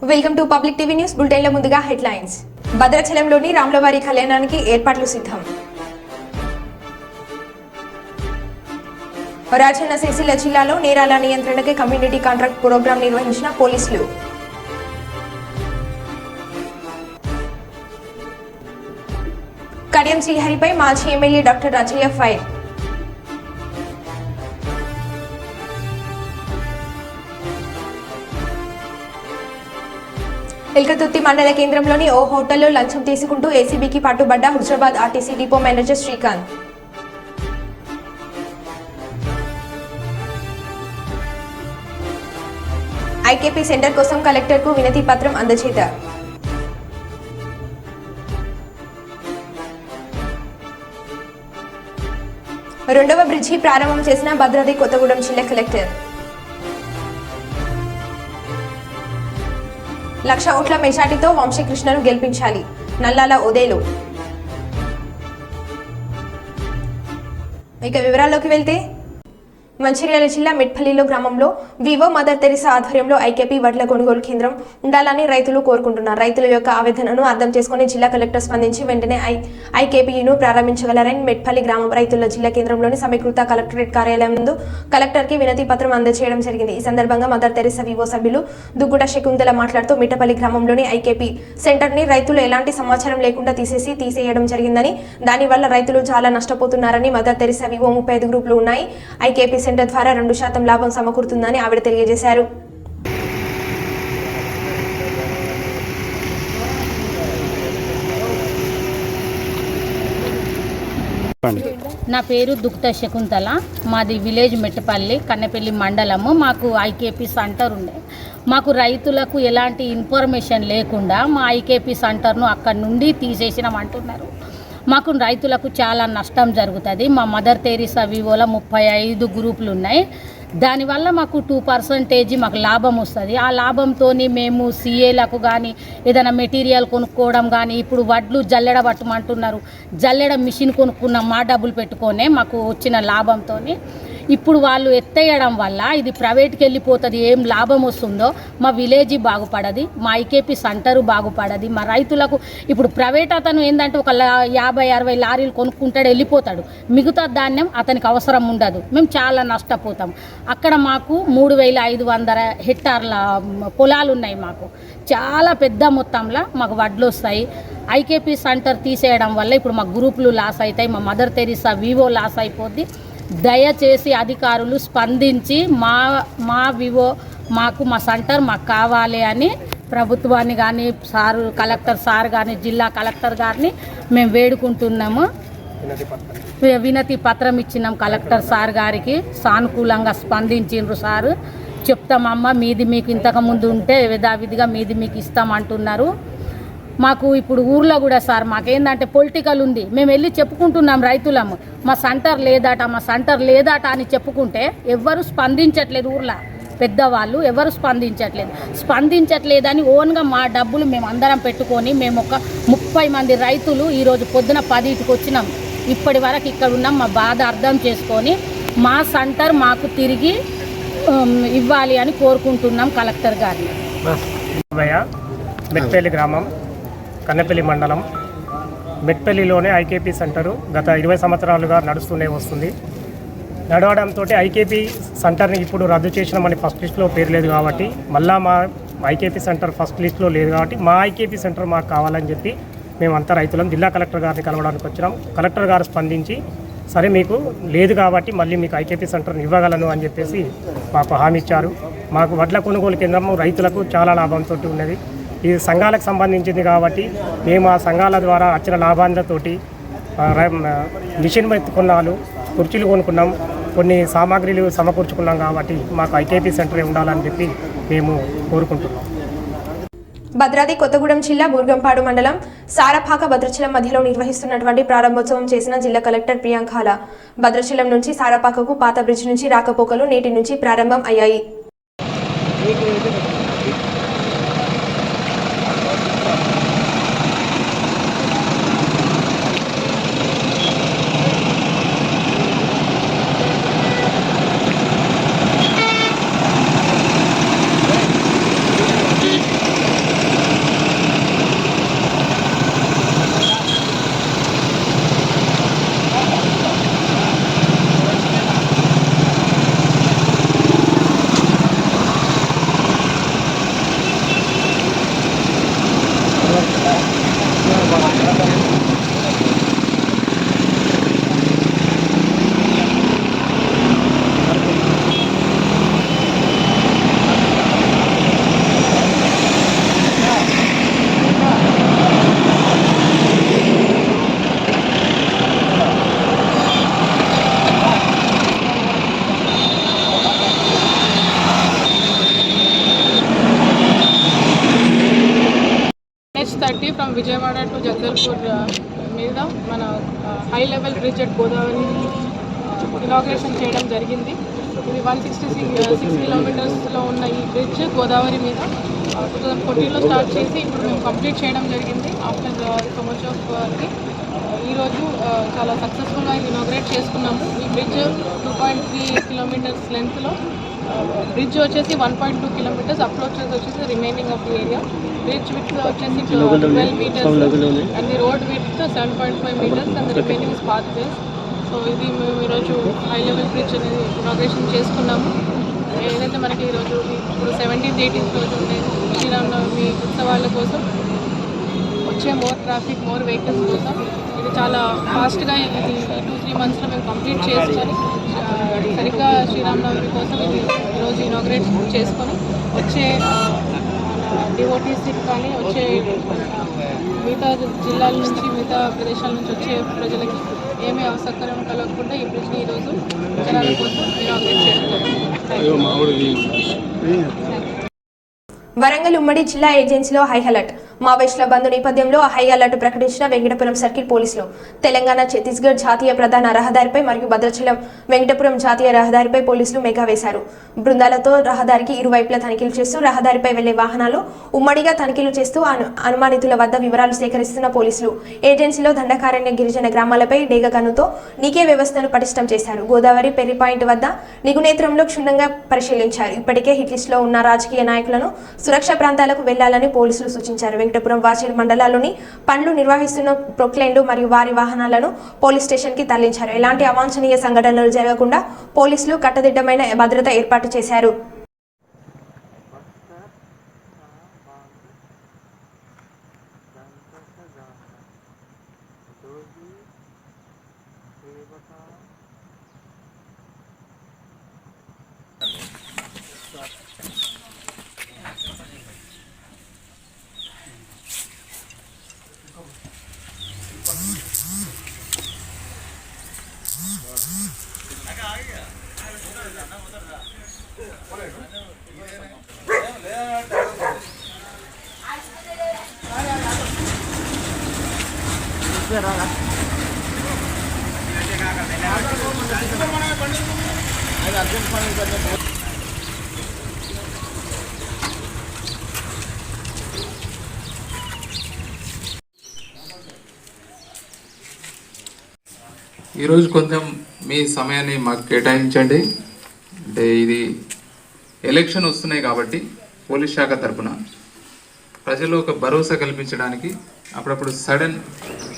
Welcome to public TV news బులెటిన్ల ముందుగా headlines. భద్రాచలంలోని రాములవారి కళ్యాణానికి ఏర్పాట్లు సిద్ధం. రాజన్న సిరిసిల్ల జిల్లాలో నేరాల నియంత్రణకి కమ్యూనిటీ కాంట్రాక్ట్ ప్రోగ్రాం నిర్వహించిన పోలీసులు. కడియం శ్రీహరిపై మాజీ MLA doctor Rajaiah fire. Elkathurthi మండల కేంద్రంలోని ఓ హోటల్లో లంచం తీసుకుంటూ ఏసీబీకి పట్టుబడ్డ Huzurabad RTC depot manager Srikanth. IKP centre కోసం కలెక్టర్కు వినతి పత్రం అందజేత. రెండవ బ్రిడ్జి ప్రారంభం చేసిన భద్రాద్రి కొత్తగూడెం జిల్లా కలెక్టర్. 1,00,000 ఓట్ల మెజార్టీతో వంశీకృష్ణను గెలిపించాలి, నల్లాల ఉదయలు. ఇక వివరాల్లోకి వెళ్తే, మంచిర్యాల జిల్లా మిట్పల్లిలో గ్రామంలో వివో మదర్ తెరిసా ఆధ్వర్యంలో ఐకేపీ వడ్ల కొనుగోలు కేంద్రం ఉండాలని రైతులు కోరుకుంటున్నారు. రైతుల యొక్క ఆవేదనను అర్థం చేసుకుని జిల్లా కలెక్టర్ స్పందించి వెంటనే ఐకేపీను ప్రారంభించగలరని మిట్పల్లి గ్రామం రైతుల జిల్లా కేంద్రంలోని సమీకృత కలెక్టరేట్ కార్యాలయం ముందు కలెక్టర్కి వినతి పత్రం అందజేయడం జరిగింది. ఈ సందర్భంగా మదర్ తెరిసా వివో సభ్యులు దుగ్గుట శకుంతల మాట్లాడుతూ మిట్టపల్లి గ్రామంలోని ఐకేపీ సెంటర్ని రైతులు ఎలాంటి సమాచారం లేకుండా తీసేయడం జరిగిందని, దానివల్ల రైతులు చాలా నష్టపోతున్నారని, మదర్ తెరిసా వివో 35 గ్రూపులు ఉన్నాయి, ఐకేపీ సెంటర్ ద్వారా 2% లాభం సమకూరుతుందని ఆవిడ తెలియజేశారు. నా పేరు దుగ్గుట శకుంతల, మాది విలేజ్ మెట్టపల్లి కన్నెపల్లి మండలము. మాకు ఐకేపీ సెంటర్ ఉండే, మాకు రైతులకు ఎలాంటి ఇన్ఫర్మేషన్ లేకుండా మా ఐకేపీ సెంటర్ను అక్కడి నుండి తీసేసినామంటున్నారు. మాకు రైతులకు చాలా నష్టం జరుగుతుంది. మా మదర్ తెరిసా వివోలో 35 గ్రూపులు ఉన్నాయి. దానివల్ల మాకు 2% మాకు లాభం వస్తుంది. ఆ లాభంతో మేము సీఏలకు కానీ ఏదైనా మెటీరియల్ కొనుక్కోవడం కానీ, ఇప్పుడు వడ్లు జల్లెడ పట్టమంటున్నారు, జల్లెడ మిషన్ కొనుక్కున్నాం మా డబ్బులు పెట్టుకొనే మాకు వచ్చిన లాభంతో. ఇప్పుడు వాళ్ళు ఎత్తేయడం వల్ల ఇది ప్రైవేట్కి వెళ్ళిపోతుంది. ఏం లాభం వస్తుందో మా విలేజ్ బాగుపడది, మా ఐకేపీ సెంటరు బాగుపడది. మా రైతులకు ఇప్పుడు ప్రైవేట్ అతను ఏంటంటే ఒక 50-60 లారీలు కొనుక్కుంటాడు, వెళ్ళిపోతాడు, మిగతా ధాన్యం అతనికి అవసరం ఉండదు. మేము చాలా నష్టపోతాం. అక్కడ మాకు 3,500 హెక్టార్ల పొలాలు ఉన్నాయి. మాకు చాలా పెద్ద మొత్తంలో మాకు వడ్లు వస్తాయి. ఐకేపీ సెంటర్ తీసేయడం వల్ల ఇప్పుడు మా గ్రూపులు లాస్ అవుతాయి, మా మదర్ తెరిసా వివో లాస్ అయిపోద్ది. దయచేసి అధికారులు స్పందించి మా వివో మాకు మా సెంటర్ మాకు కావాలి అని ప్రభుత్వాన్ని కానీ కలెక్టర్ సార్ కానీ జిల్లా కలెక్టర్ గారిని మేము వేడుకుంటున్నాము. వినతి పత్రం ఇచ్చినాం కలెక్టర్ సార్ గారికి, సానుకూలంగా స్పందించిండ్రు సారు. చెప్తామమ్మ మీది మీకు ఇంతకుముందు ఉంటే యథావిధిగా మీది మీకు ఇస్తామంటున్నారు. మాకు ఇప్పుడు ఊర్లో కూడా సార్ మాకేందంటే పొలిటికల్ ఉంది, మేము వెళ్ళి చెప్పుకుంటున్నాం రైతులము, మా సెంటర్ లేదాట అని చెప్పుకుంటే ఎవ్వరు స్పందించట్లేదు. ఊర్లో పెద్దవాళ్ళు ఎవరు స్పందించట్లేదని ఓన్గా మా డబ్బులు మేము అందరం పెట్టుకొని మేము ఒక 30 మంది రైతులు ఈరోజు పొద్దున 10కి వచ్చినాం. ఇప్పటి వరకు ఇక్కడ ఉన్నాం. మా బాధ అర్థం చేసుకొని మా సెంటర్ మాకు తిరిగి ఇవ్వాలి అని కోరుకుంటున్నాం కలెక్టర్ గారిని. మెట్పల్లి గ్రామం కన్నెపల్లి మండలం. మెట్పల్లిలోనే ఐకేపీ సెంటరు గత 20 సంవత్సరాలుగా నడుస్తూనే వస్తుంది. నడవడంతో ఐకేపీ సెంటర్ని ఇప్పుడు రద్దు చేసినామని ఫస్ట్ లిస్ట్లో పేరు లేదు కాబట్టి, మళ్ళీ మా ఐకేపీ సెంటర్ ఫస్ట్ లిస్ట్లో లేదు కాబట్టి మా ఐకేపీ సెంటర్ మాకు కావాలని చెప్పి మేమంతా రైతులం జిల్లా కలెక్టర్ గారిని కలవడానికి వచ్చినాం. కలెక్టర్ గారు స్పందించి సరే మీకు లేదు కాబట్టి మళ్ళీ మీకు ఐకేపీ సెంటర్ని ఇవ్వగలను అని చెప్పేసి మాకు హామీ ఇచ్చారు. మాకు వడ్ల కొనుగోలు కేంద్రం రైతులకు చాలా లాభంతో ఉన్నది. ఇది సంఘాలకు సంబంధించింది కాబట్టి మేము ఆ సంఘాల ద్వారా వచ్చిన లాభాలతోటి మిషన్ ఎత్తుకున్నాను, కుర్చీలు కొనుక్కున్నాం, కొన్ని సామాగ్రిలు సమకూర్చుకున్నాం కాబట్టి మాకు ఐకేపీ సెంటరే ఉండాలని చెప్పి మేము కోరుకుంటున్నాం. భద్రాద్రి కొత్తగూడెం జిల్లా బూర్గంపాడు మండలం సారపాక భద్రాచలం మధ్యలో నిర్వహిస్తున్నటువంటి ప్రారంభోత్సవం చేసిన జిల్లా కలెక్టర్ ప్రియాంకాల. భద్రాచలం నుంచి సారపాకకు పాత బ్రిడ్జ్ నుంచి రాకపోకలు నేటి నుంచి ప్రారంభం అయ్యాయి. 6:30 ఫ్రమ్ విజయవాడ టు జగదల్పూర్ మీద మన high level bridge at Godavari inauguration చేయడం జరిగింది. ఇది 166 కిలోమీటర్స్లో ఉన్న ఈ బ్రిడ్జ్ గోదావరి మీద 2014లో స్టార్ట్ చేసి ఇప్పుడు మేము కంప్లీట్ చేయడం జరిగింది. After so much of work ఈరోజు చాలా సక్సెస్ఫుల్గా ఇనాగ్రేట్ చేసుకున్నాము. ఈ బ్రిడ్జ్ 2.3 కిలోమీటర్స్ లెంత్లో, బ్రిడ్జ్ వచ్చేసి 1.2 కిలోమీటర్స్, అప్రోచ్ వచ్చేసి remaining of the area. Bridge with వచ్చేసి 12 metres and the road with 7.5 metres and remaining is pathways. So ఇది మేము ఈరోజు హై లెవెల్ బ్రిడ్జ్ అనేది ఇనాగ్రేషన్ చేసుకున్నాము. ఏదైతే మనకి ఈరోజు ఇప్పుడు 17th 18th రోజు ఉండే శ్రీరామనవమి ఉత్సవాల కోసం వచ్చే మోర్ ట్రాఫిక్, మోర్ వెహికల్స్ కోసం ఇది చాలా ఫాస్ట్గా ఇది 2-3 మంత్స్లో మేము కంప్లీట్ చేసుకొని సరిగ్గా శ్రీరామనవమి కోసం ఇది ఈరోజు ఇనాగ్రేట్ చేసుకొని వచ్చే డివోటీస్కి కానీ వచ్చే మిగతా జిల్లాల నుంచి, మిగతా ప్రదేశాల నుంచి వచ్చే ప్రజలకి ఏమీ అసౌకర్యం కలగకుండా ఈ బ్రిడ్జ్ని ఈరోజు జనాల కోసం ఇనాగ్రేట్ చేయడం జరిగింది. వరంగల్ ఉమ్మడి జిల్లా ఏజెన్సీలో హై అలర్ట్. మావోయిస్టుల బంద్ నేపథ్యంలో హై అలర్ట్ ప్రకటించిన వెంకటపురం సర్కిల్ పోలీసులు తెలంగాణ ఛత్తీస్గఢ్ జాతీయ ప్రధాన రహదారిపై మరియు భద్రాచలం వెంకటపురం జాతీయ రహదారిపై పోలీసులు మెగా వేశారు. బృందాలతో రహదారికి ఇరువైపులా తనిఖీలు చేస్తూ రహదారిపై వెళ్లే వాహనాలు ఉమ్మడిగా తనిఖీలు చేస్తూ అనుమానితుల వద్ద వివరాలు సేకరిస్తున్న పోలీసులు ఏజెన్సీలో దండకారణ్య గిరిజన గ్రామాలపై డేగగన్నుతో నీకే వ్యవస్థను పటిష్టం చేశారు. గోదావరి పెర్రి పాయింట్ వద్ద నిగునేత్రంలో క్షుణ్ణంగా పరిశీలించారు. ఇప్పటికే హిట్ లిస్టులో ఉన్న రాజకీయ నాయకులను సురక్షా ప్రాంతాలకు వెళ్లాలని పోలీసులు సూచించారు. వెంకటపురం వాచేల్ మండలాల్లోని పనులు నిర్వహిస్తున్న ప్రొక్లైన్లు మరియు వారి వాహనాలను పోలీస్ స్టేషన్ కి తరలించారు. ఎలాంటి అవాంఛనీయ సంఘటనలు జరగకుండా పోలీసులు కట్టుదిట్టమైన భద్రత ఏర్పాటు చేశారు. ఈరోజు కొంచెం మీ సమయాన్ని మాకు కేటాయించండి. అంటే ఇది ఎలక్షన్ వస్తున్నాయి కాబట్టి పోలీస్ శాఖ తరఫున ప్రజలు ఒక భరోసా కల్పించడానికి అప్పుడప్పుడు సడన్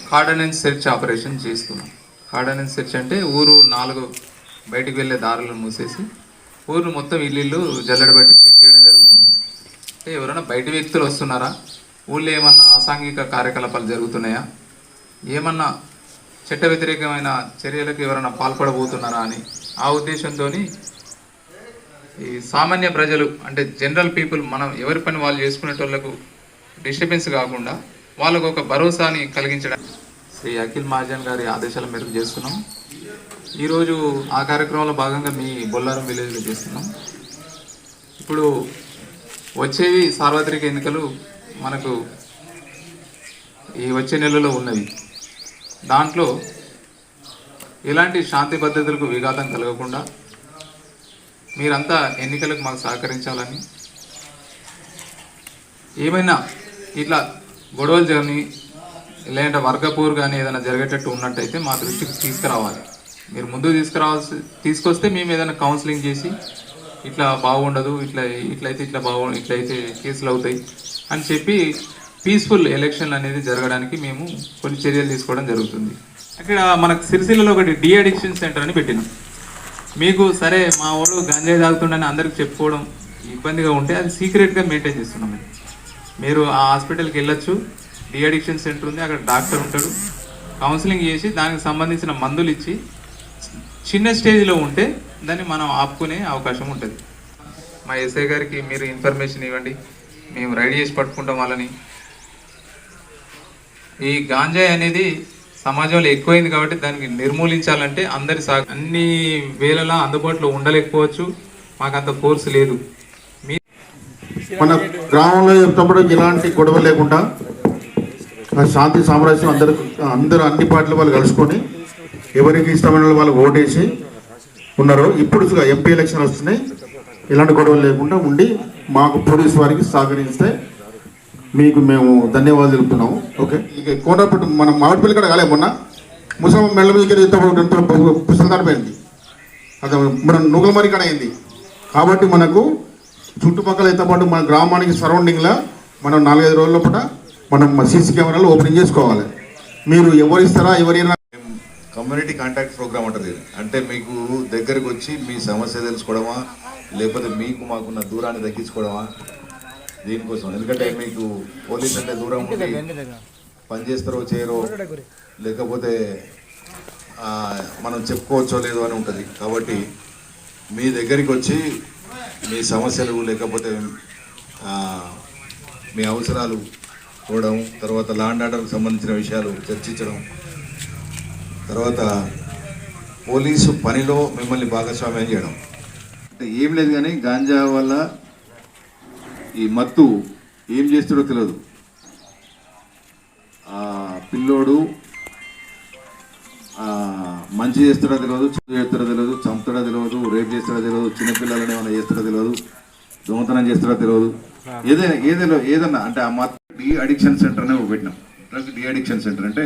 కార్డనెన్స్ సెర్చ్ ఆపరేషన్ చేస్తున్నాం. కార్డనెన్స్ సెర్చ్ అంటే ఊరు 4 బయటికి వెళ్ళే దారులను మూసేసి ఊరు మొత్తం ఇల్లు జల్లెడబట్టి చెక్ చేయడం జరుగుతుంది. అంటే ఎవరైనా బయట వ్యక్తులు వస్తున్నారా, ఊళ్ళో ఏమన్నా అసాంఘిక కార్యకలాపాలు జరుగుతున్నాయా, ఏమన్నా చట్ట వ్యతిరేకమైన చర్యలకు ఎవరైనా పాల్పడబోతున్నారా అని ఆ ఉద్దేశంతో ఈ సామాన్య ప్రజలు అంటే జనరల్ పీపుల్ మనం ఎవరి పని వాళ్ళు చేసుకునేటోళ్లకు డిస్టర్బెన్స్ కాకుండా వాళ్ళకు ఒక భరోసాని కలిగించడం శ్రీ అఖిల్ మహాజన్ గారి ఆదేశాల మేరకు చేస్తున్నాం. ఈరోజు ఆ కార్యక్రమంలో భాగంగా మీ బొల్లారం విలేజ్లో చేస్తున్నాం. ఇప్పుడు వచ్చేవి సార్వత్రిక ఎన్నికలు మనకు ఈ వచ్చే నెలలో ఉన్నవి. దాంట్లో ఎలాంటి శాంతి భద్రతలకు విఘాతం కలగకుండా మీరంతా ఎన్నికలకు మాకు సహకరించాలని, ఏమైనా ఇట్లా గొడవలు కానీ లేదంటే వర్గపూర్ కానీ ఏదైనా జరిగేటట్టు ఉన్నట్టయితే మా దృష్టికి తీసుకురావాలి. మీరు ముందు తీసుకొస్తే మేము ఏదైనా కౌన్సిలింగ్ చేసి ఇట్లా బాగుండదు, ఇట్లయితే కేసులు అవుతాయి అని చెప్పి పీస్ఫుల్ ఎలక్షన్ అనేది జరగడానికి మేము కొన్ని చర్యలు తీసుకోవడం జరుగుతుంది. అక్కడ మనకు సిరిసిల్లలో ఒకటి డి అడిక్షన్ సెంటర్ అని పెట్టినాం. మీకు సరే మా వాడు గంజాయి తాగుతుండని అందరికి చెప్పుకోవడం ఇబ్బందిగా ఉంటే అది సీక్రెట్గా మెయింటైన్ చేస్తున్నాం. మీరు ఆ హాస్పిటల్కి వెళ్ళొచ్చు, డి అడిక్షన్ సెంటర్ ఉంది, అక్కడ డాక్టర్ ఉంటాడు, కౌన్సిలింగ్ చేసి దానికి సంబంధించిన మందులు ఇచ్చి చిన్న స్టేజ్లో ఉంటే దాన్ని మనం ఆపుకునే అవకాశం ఉంటుంది. మా ఎస్ఐ గారికి మీరు ఇన్ఫర్మేషన్ ఇవ్వండి, మేము రెడీ చేసి పట్టుకుంటాం వాళ్ళని. ఈ గాంజాయి అనేది సమాజంలో ఎక్కువైంది కాబట్టి దానికి నిర్మూలించాలంటే అందరి అన్ని వేళలా అందుబాటులో ఉండలేకపోవచ్చు, మాకు అంత ఫోర్స్ లేదు. మన గ్రామంలో ఎప్పుడు ఇలాంటి గొడవ లేకుండా శాంతి సామరస్యం అందరూ అన్ని పార్టీల వాళ్ళు కలుసుకొని ఎవరికి ఇష్టమైన వాళ్ళు ఓటేసి ఉన్నారు. ఇప్పుడు ఎంపీ ఎలక్షన్ వస్తున్నాయి, ఎలాంటి గొడవలు లేకుండా ఉండి మాకు పోలీసు వారికి సహకరిస్తే మీకు మేము ధన్యవాదాలు తెలుపుతున్నాము. ఓకే, ఇక కోటపట్టు మనం మామిడిపల్లి కూడా కాలే మొన్న ముసలం మెల్ల మీద పుస్తకాలు పోయింది, అది మన నుగలమరి కాడ అయింది. కాబట్టి మనకు చుట్టుపక్కల అయితే పాటు మన గ్రామానికి సరౌండింగ్లో మనం 4-5 రోజుల పూట మనం సీసీ కెమెరాలు ఓపెనింగ్ చేసుకోవాలి. మీరు ఎవరిస్తారా ఎవరైనా కమ్యూనిటీ కాంటాక్ట్ ప్రోగ్రామ్ అంటారు. అంటే మీకు దగ్గరకు వచ్చి మీ సమస్య తెలుసుకోవడమా, లేకపోతే మీకు మాకున్న దూరాన్ని తగ్గించుకోవడమా, దీనికోసం. ఎందుకంటే మీకు పోలీస్ అంటే దూరం ఉండి పనిచేస్తారో చేయరో, లేకపోతే మనం చెప్పుకోవచ్చో లేదో అని ఉంటుంది. కాబట్టి మీ దగ్గరికి వచ్చి మీ సమస్యలు లేకపోతే మీ అవసరాలు చూడడం, తర్వాత లా అండ్ ఆర్డర్కి సంబంధించిన విషయాలు చర్చించడం, తర్వాత పోలీసు పనిలో మిమ్మల్ని భాగస్వామ్యం చేయడం. అంటే ఏం లేదు కానీ గాంజా వల్ల ఈ మత్తు ఏం చేస్తాడో తెలియదు. పిల్లోడు మంచి చేస్తాడో తెలియదు, చెడు చేస్తాడో తెలియదు, చంపుతాడో తెలియదు, రేప్ చేస్తాడో తెలియదు, చిన్నపిల్లలని ఏమైనా చేస్తాడో తెలియదు, దొంగతనం చేస్తాడో తెలియదు. ఏదైనా అంటే ఆ మత్తు డీ అడిక్షన్ సెంటర్ అనే పెట్టినాం. డ్రగ్ డీ అడిక్షన్ సెంటర్ అంటే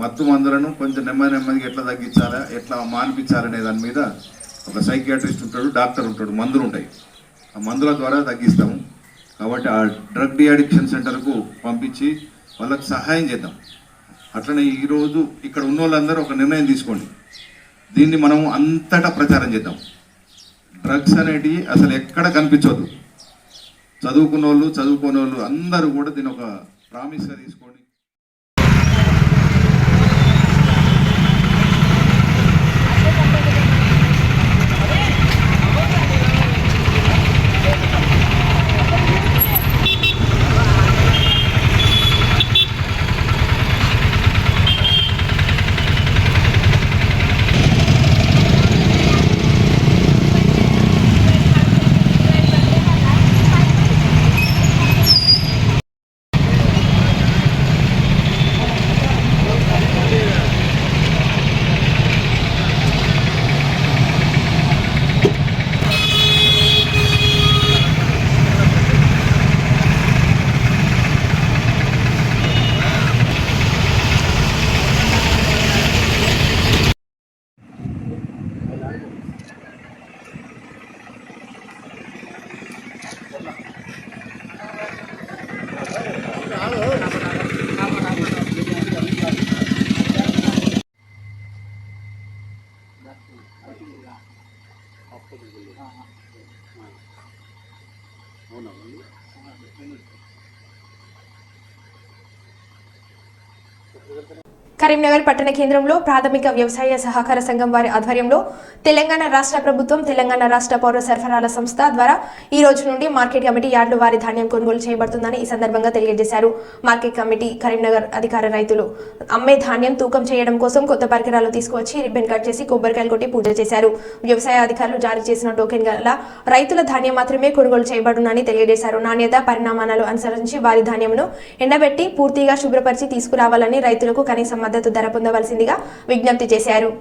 మత్తు మందులను కొంచెం నెమ్మదిగా ఎట్లా తగ్గించాలా, ఎట్లా మానిపించాలనే దాని మీద ఒక సైకియాట్రిస్ట్ ఉంటాడు, డాక్టర్ ఉంటాడు, మందులు ఉంటాయి. ఆ మందుల ద్వారా తగ్గిస్తాము. కాబట్టి ఆ డ్రగ్ డీ అడిక్షన్ సెంటర్కు పంపించి వాళ్ళకి సహాయం చేద్దాం. అట్లనే ఈరోజు ఇక్కడ ఉన్న వాళ్ళందరూ ఒక నిర్ణయం తీసుకోండి, దీన్ని మనం అంతటా ప్రచారం చేద్దాం. డ్రగ్స్ అనేటివి అసలు ఎక్కడ కనిపించవద్దు. చదువుకున్న వాళ్ళు చదువుకోని వాళ్ళు అందరూ కూడా దీని ఒక ప్రామిస్గా తీసుకోండి. కరీంనగర్ పట్టణ కేంద్రంలో ప్రాథమిక వ్యవసాయ సహకార సంఘం వారి ఆధ్వర్యంలో తెలంగాణ రాష్ట్ర ప్రభుత్వం తెలంగాణ రాష్ట్ర పౌర సరఫరాల సంస్థ ద్వారా ఈ రోజు నుండి మార్కెట్ కమిటీ యార్డుల వారి ధాన్యం కొనుగోలు చేయబడుతుందని ఈ సందర్భంగా తెలియజేశారు. మార్కెట్ కమిటీ కరీంనగర్ అధికార రైతులు అమ్మే ధాన్యం తూకం చేయడం కోసం కొత్త పరికరాలు తీసుకువచ్చి రిబ్బన్ కట్ చేసి కొబ్బరికాయలు కొట్టి పూజ చేశారు. వ్యవసాయ అధికారులు జారీ చేసిన టోకెన్ గల రైతుల ధాన్యం మాత్రమే కొనుగోలు చేయబడునని తెలియజేశారు. నాణ్యత పరిణామాలను అనుసరించి వారి ధాన్యమును ఎండబెట్టి పూర్తిగా శుభ్రపరిచి తీసుకురావాలని రైతులకు కనీస మద్దతు ధర పొందవలసిందిగా విజ్ఞప్తి చేశారు.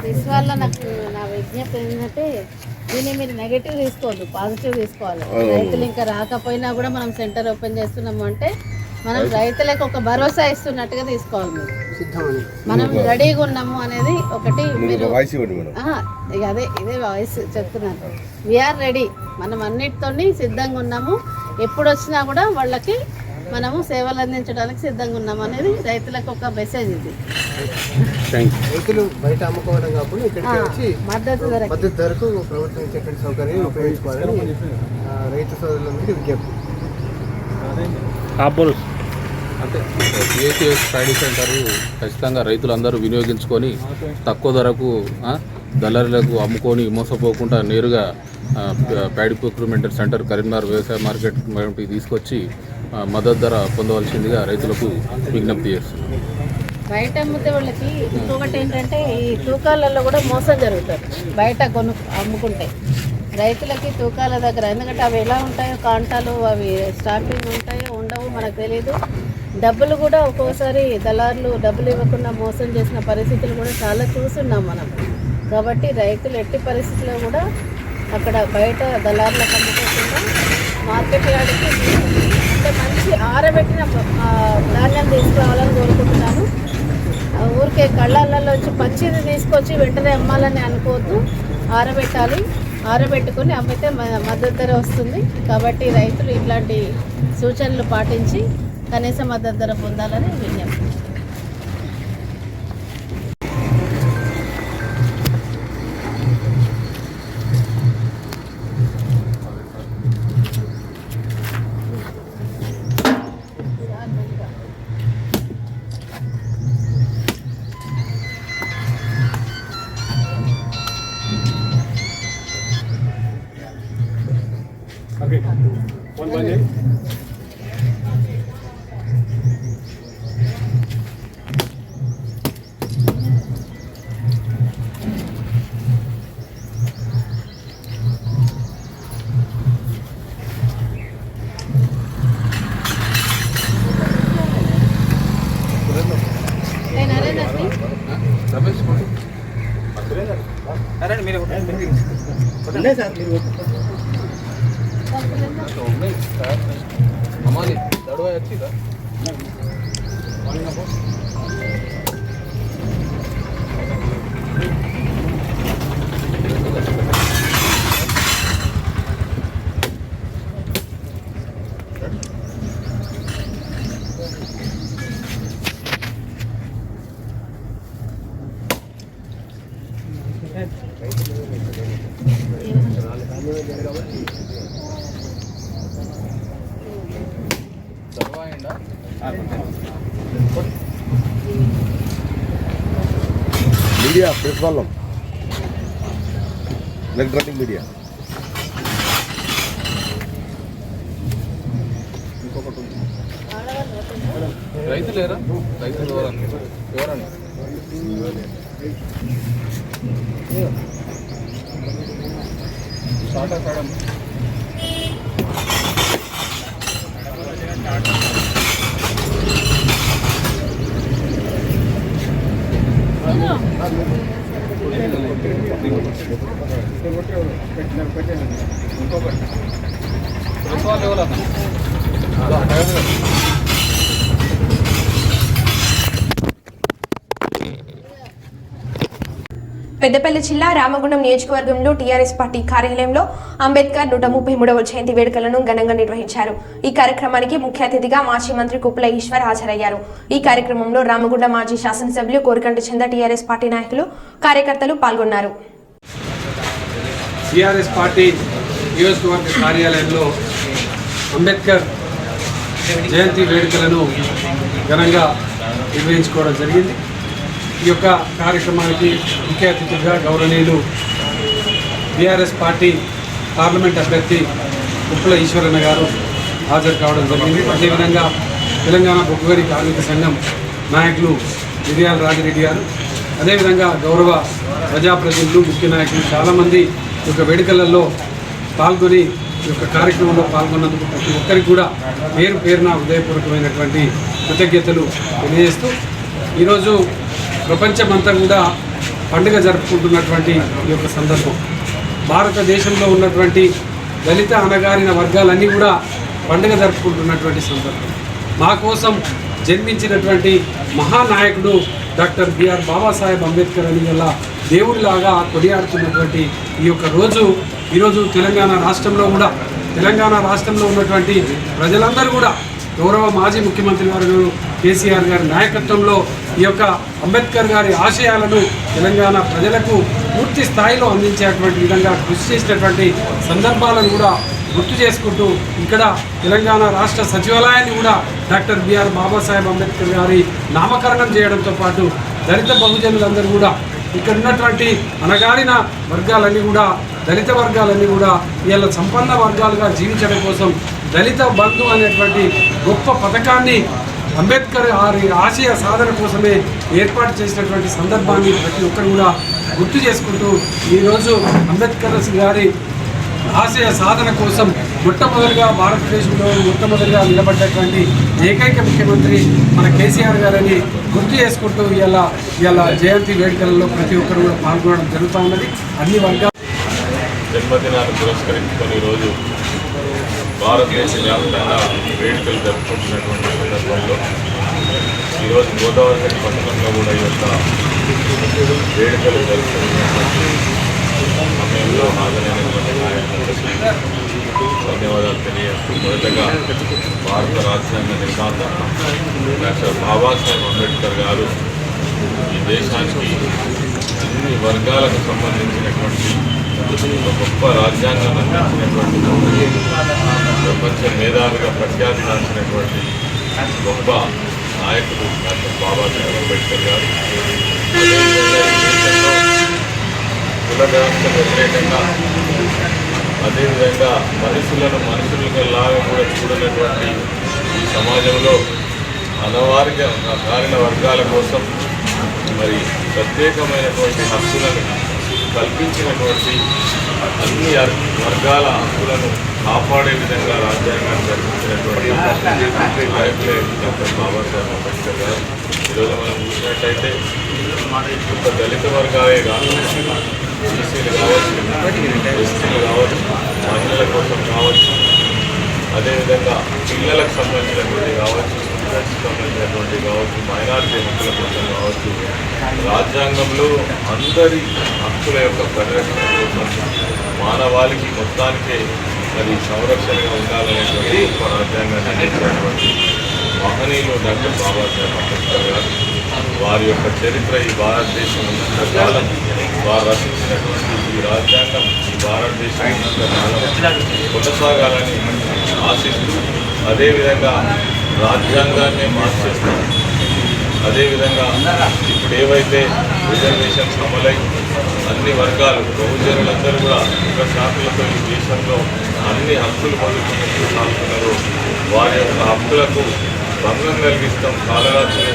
ప్రెస్ వల్ల నాకు నా విజ్ఞప్తి ఏంటంటే దీన్ని మీరు నెగటివ్ తీసుకోవద్దు, పాజిటివ్ తీసుకోవాలి. రైతులు ఇంకా రాకపోయినా కూడా మనం సెంటర్ ఓపెన్ చేస్తున్నాము అంటే మనం రైతులకు ఒక భరోసా ఇస్తున్నట్టుగా తీసుకోవాలి. మీరు మనం రెడీగా ఉన్నాము అనేది ఒకటి మీరు ఇదే వాయిస్ చెప్తున్నాను. వీఆర్ రెడీ, మనం అన్నిటితోని సిద్ధంగా ఉన్నాము. ఎప్పుడు వచ్చినా కూడా వాళ్ళకి మనము సేవలు అందించడానికి సిద్ధంగా ఉన్నాం అనేది రైతులకు ఒక మెసేజ్ ఇది. రైతులు బయట అమ్ముకోవడం కాకుండా ఇక్కడికి వచ్చి మద్దతు ధరకు ప్రభుత్వం ఇచ్చేటువంటి సౌకర్యం ఉపయోగించుకోవాలని రైతు సోదరులందరికీ విజ్ఞప్తి. అంటే పిహెచ్ఎస్ ప్యాడీ సెంటర్ ఖచ్చితంగా రైతులందరూ వినియోగించుకొని తక్కువ ధరకు దళారులకు అమ్ముకొని మోసపోకుండా నేరుగా ప్యాడీ ప్రొక్యూర్మెంట్ సెంటర్ కరీంనగర్ వ్యవసాయ మార్కెట్ తీసుకొచ్చి మద్దతు ధర పొందవలసిందిగా రైతులకు విజ్ఞప్తి చేస్తున్నాం. బయట అమ్మితే వాళ్ళకి ఇంకొకటి ఏంటంటే ఈ తూకాలలో కూడా మోసం జరుగుతుంది. బయట అమ్ముకుంటే రైతులకి తూకాల దగ్గర, ఎందుకంటే అవి ఎలా ఉంటాయో కాంటాలు అవి స్టాంపింగ్ ఉంటాయో ఉండవు మనకు తెలియదు. డబ్బులు కూడా ఒక్కోసారి దళారులు డబ్బులు ఇవ్వకుండా మోసం చేసిన పరిస్థితులు కూడా చాలా చూస్తున్నాం మనం. కాబట్టి రైతులు ఎట్టి పరిస్థితుల్లో కూడా అక్కడ బయట దళారులకు అమ్ముకోకుండా మార్కెట్ యార్డ్కి అంటే మంచి ఆరబెట్టిన ధాన్యం తీసుకురావాలని కోరుకుంటున్నాను. ఊరికే కళ్ళల్లోంచి పచ్చిది తీసుకొచ్చి వెంటనే అమ్మాలని అనుకోవద్దు. ఆరబెట్టాలి, ఆరబెట్టుకొని అమ్మితే మద్దతు ధర వస్తుంది. కాబట్టి రైతులు ఇట్లాంటి సూచనలు పాటించి కనీస మద్దతు ధర పొందాలని విజ్ఞప్తి. हमारी दड़वा अच्छी था మీడియా ప్రెస్ వాళ్ళం ఎలక్ట్రానిక్ మీడియా రైతు లేరా రైతులు ఎవరన్నా సాటా కాడం పెద్దపల్లి జిల్లా రామగుండం నియోజకవర్గంలో టీఆర్ఎస్ పార్టీ కార్యాలయంలో అంబేద్కర్ 133వ జయంతి వేడుకలను ఘనంగా నిర్వహించారు. ఈ కార్యక్రమానికి ముఖ్య అతిథిగా మాజీ మంత్రి కుప్పల ఈశ్వర్ హాజరయ్యారు. ఈ కార్యక్రమంలో రామగుండం మాజీ శాసనసభ్యులు కోరికంటి చంద, టీఆర్ఎస్ పార్టీ నాయకులు, కార్యకర్తలు పాల్గొన్నారు. టీఆర్ఎస్ పార్టీ నియోజకవర్గ కార్యాలయంలో అంబేద్కర్ జయంతి వేడుకలను ఘనంగా నిర్వహించుకోవడం జరిగింది. ఈ యొక్క కార్యక్రమానికి ముఖ్య అతిథిగా గౌరవనీయులు టీఆర్ఎస్ పార్టీ పార్లమెంట్ అభ్యర్థి కుప్పల ఈశ్వరన్న గారు హాజరు కావడం జరిగింది. అదేవిధంగా తెలంగాణ బొగ్గుగని కార్మిక సంఘం నాయకులు మిర్యాల రాజిరెడ్డి గారు, అదేవిధంగా గౌరవ ప్రజాప్రతినిధులు, ముఖ్య నాయకులు చాలామంది ఈ యొక్క వేడుకలలో పాల్గొని ఈ యొక్క కార్యక్రమంలో పాల్గొన్నందుకు ప్రతి ఒక్కరికి కూడా పేరు పేరున హృదయపూర్వకమైనటువంటి కృతజ్ఞతలు తెలియజేస్తూ ఈరోజు ప్రపంచమంతా కూడా పండుగ జరుపుకుంటున్నటువంటి ఈ యొక్క సందర్భం, భారతదేశంలో ఉన్నటువంటి దళిత అణగారిన వర్గాలన్నీ కూడా పండుగ జరుపుకుంటున్నటువంటి సందర్భం. మా కోసం జన్మించినటువంటి మహానాయకుడు డాక్టర్ బిఆర్ బాబాసాహెబ్ అంబేద్కర్ అని వల్ల దేవుడిలాగా కొనియాడుతున్నటువంటి ఈ యొక్క ఈరోజు తెలంగాణ రాష్ట్రంలో ఉన్నటువంటి ప్రజలందరూ కూడా గౌరవ మాజీ ముఖ్యమంత్రి గారు కేసీఆర్ గారి నాయకత్వంలో ఈ యొక్క అంబేద్కర్ గారి ఆశయాలను తెలంగాణ ప్రజలకు పూర్తి స్థాయిలో అందించేటువంటి విధంగా కృషి చేసినటువంటి సందర్భాలను కూడా గుర్తు చేసుకుంటూ ఇక్కడ తెలంగాణ రాష్ట్ర సచివాలయాన్ని కూడా డాక్టర్ బిఆర్ బాబాసాహెబ్ అంబేద్కర్ గారి నామకరణం చేయడంతో పాటు దళిత బహుజనులందరూ కూడా ఇక్కడ ఉన్నటువంటి అణగారిన వర్గాలన్నీ కూడా దళిత వర్గాలన్నీ కూడా వీళ్ళ సంపన్న వర్గాలుగా జీవించడం కోసం దళిత బంధు అనేటువంటి గొప్ప పథకాన్ని అంబేద్కర్ గారి ఆశయ సాధన కోసమే ఏర్పాటు చేసినటువంటి సందర్భాన్ని ప్రతి ఒక్కరు కూడా గుర్తు చేసుకుంటూ ఈరోజు అంబేద్కర్ గారి ఆశయ సాధన కోసం మొట్టమొదటిగా భారతదేశంలో మొట్టమొదటిగా నిలబడ్డటువంటి ఏకైక ముఖ్యమంత్రి మన కేసీఆర్ గారని గుర్తు చేసుకుంటూ ఇలా జయంతి వేడుకలలో ప్రతి ఒక్కరు కూడా పాల్గొనడం జరుగుతూ ఉన్నది. అన్ని వర్గాల జన్మదినాన్ని పురస్కరించుకొని ఈరోజు భారతదేశ వ్యాప్తంగా వేడుకలు జరుపుకుంటున్నటువంటి సందర్భంలో ఈరోజు గోదావరి పట్టణంలో కూడా ఈ యొక్క వేడుకలు జరుపుకుంటున్నటువంటి సమయంలో హాజరైనటువంటి నాయకులకు ధన్యవాదాలు తెలియజేస్తూ మొదటగా భారత రాజ్యాంగ నిర్మాత డాక్టర్ బాబాసాహెబ్ అంబేద్కర్ గారు ఈ దేశానికి అన్ని వర్గాలకు సంబంధించినటువంటి ఒక గొప్ప రాజ్యాంగాన్ని అందించినటువంటి ప్రపంచ మేధావిగా ప్రఖ్యాతిగాంచినటువంటి గొప్ప నాయకుడు డాక్టర్ బాబాసాహెబ్ అంబేద్కర్ గారు కుల వ్యవస్థకు వ్యతిరేకంగా అదేవిధంగా మనుషులుగా కూడా చూడనటువంటి ఈ సమాజంలో కారిన వర్గాల కోసం మరి ప్రత్యేకమైనటువంటి హక్కులను కల్పించినటువంటి అన్ని వర్గాల హక్కులను కాపాడే విధంగా రాజ్యాంగాన్ని కల్పించినటువంటి నాయకులే డాక్టర్ బాబాసాహెబ్ అంబేద్కర్ గారు. ఈరోజు మనం చూసినట్టయితే ఒక దళిత వర్గాలే కాదు, బీసీలు కావచ్చు, ఎస్టీలు కావచ్చు, మహిళల కోసం కావచ్చు, అదేవిధంగా పిల్లలకు సంబంధించినటువంటి కావచ్చు, స్టూడెంట్స్కి సంబంధించినటువంటి కావచ్చు, మైనారిటీ హక్కుల కోసం కావచ్చు, రాజ్యాంగంలో అందరి హక్కుల యొక్క పరిరక్షణ కోసం మానవాళికి మొత్తానికే మరి సంరక్షణగా ఉండాలనేటువంటి గొప్ప రాజ్యాంగాన్ని అందించినటువంటి మహనీయులు డాక్టర్ బాబాసాహెబ్ అంబేద్కర్ గారు. వారి యొక్క చరిత్ర ఈ భారతదేశం ఉన్నంత కాలం వారు రచించినటువంటి ఈ రాజ్యాంగం ఈ భారతదేశం ఉన్నంత కాలం కొనసాగాలని ఆశిస్తూ అదేవిధంగా రాజ్యాంగాన్ని మార్చేస్తాం. అదేవిధంగా ఇప్పుడు ఏవైతే రిజర్వేషన్స్ అమలై అన్ని వర్గాలు బహుజనులందరూ కూడా ఒక శాఖలతో ఈ దేశంలో అన్ని హక్కులు పొందుతున్నట్టు సాగుతున్నారు. వారి యొక్క హక్కులకు భంగం కలిగిస్తాం. కాలరాత్రి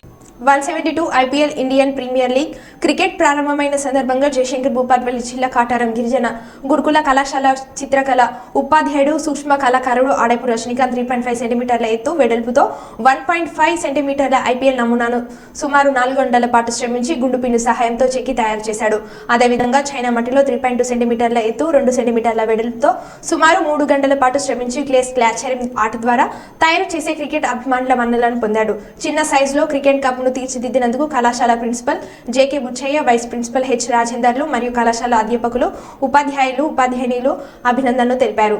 172 IPL Indian Premier League cricket ప్రారంభమైన సందర్భంగా జయశంకర్ భూపాల్పల్లి జిల్లా కాటారం గిరిజన గురుకుల కళాశాల చిత్రకళ ఉపాధ్యాయుడు సూక్ష్మ కళాకారుడు ఆడేపు రజనీకాంత్ 3.5 సెంటీమీటర్ల ఎత్తు వెడల్పుతో 1.5 సెంటీమీటర్ల IPL నమూనాను సుమారు 4 గంటల పాటు శ్రమించి గుండు పిన్ను సహాయంతో చెక్కి తయారు చేశాడు. అదేవిధంగా చైనా మట్టిలో 3.2 సెంటీమీటర్ల ఎత్తు 2 సెంటీమీటర్ల వెడల్పుతో సుమారు 3 గంటల పాటు శ్రమించి క్లే స్క్లాచరింగ్ ఆట ద్వారా తయారు చేసే క్రికెట్ అభిమానుల మన్నలను పొందాడు. చిన్న సైజులో క్రికెట్ కప్ను తీర్చిదిద్దినందుకు కళాశాల principal JK Buchaiah, vice principal H రాజేందర్లు మరియు కళాశాల అధ్యాపకులు, ఉపాధ్యాయులు, ఉపాధ్యాయునిలు అభినందనలు తెలిపారు.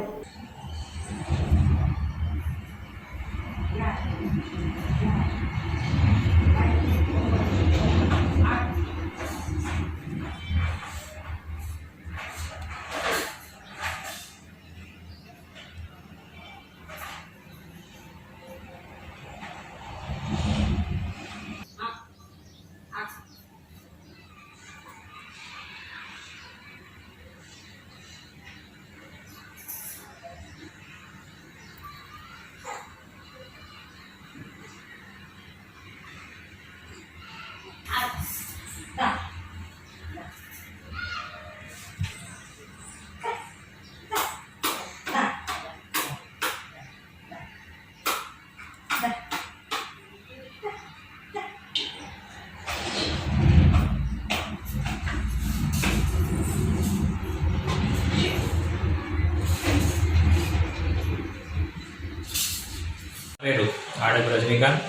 పేరు ఆడపు రజనీకాంత్.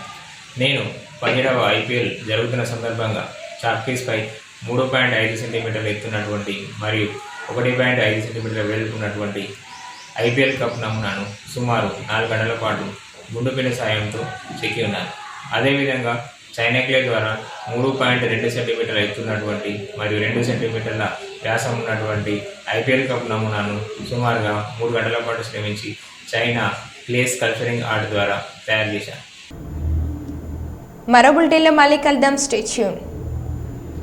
నేను 17వ IPL జరుగుతున్న సందర్భంగా చాక్పీస్పై 3.5 సెంటీమీటర్లు ఎత్తున్నటువంటి మరియు 1.5 సెంటీమీటర్ల వెలుపున్నటువంటి IPL కప్ నమూనాను సుమారు 4 గంటల పాటు గుండుపిల్ల సాయంతో చెక్కి ఉన్నాను. అదేవిధంగా చైనా క్లే ద్వారా 3.2 సెంటీమీటర్ల ఎత్తున్నటువంటి మరియు 2 సెంటీమీటర్ల వ్యాసం ఉన్నటువంటి ఐపీఎల్ కప్ నమూనాను సుమారుగా 3 గంటల పాటు శ్రమించి చైనా క్లే స్కల్ప్చరింగ్ ఆర్ట్ ద్వారా తయారు చేశాను. మరో బులెటిన్లో మళ్ళీ కలుద్దాం. Stay tune.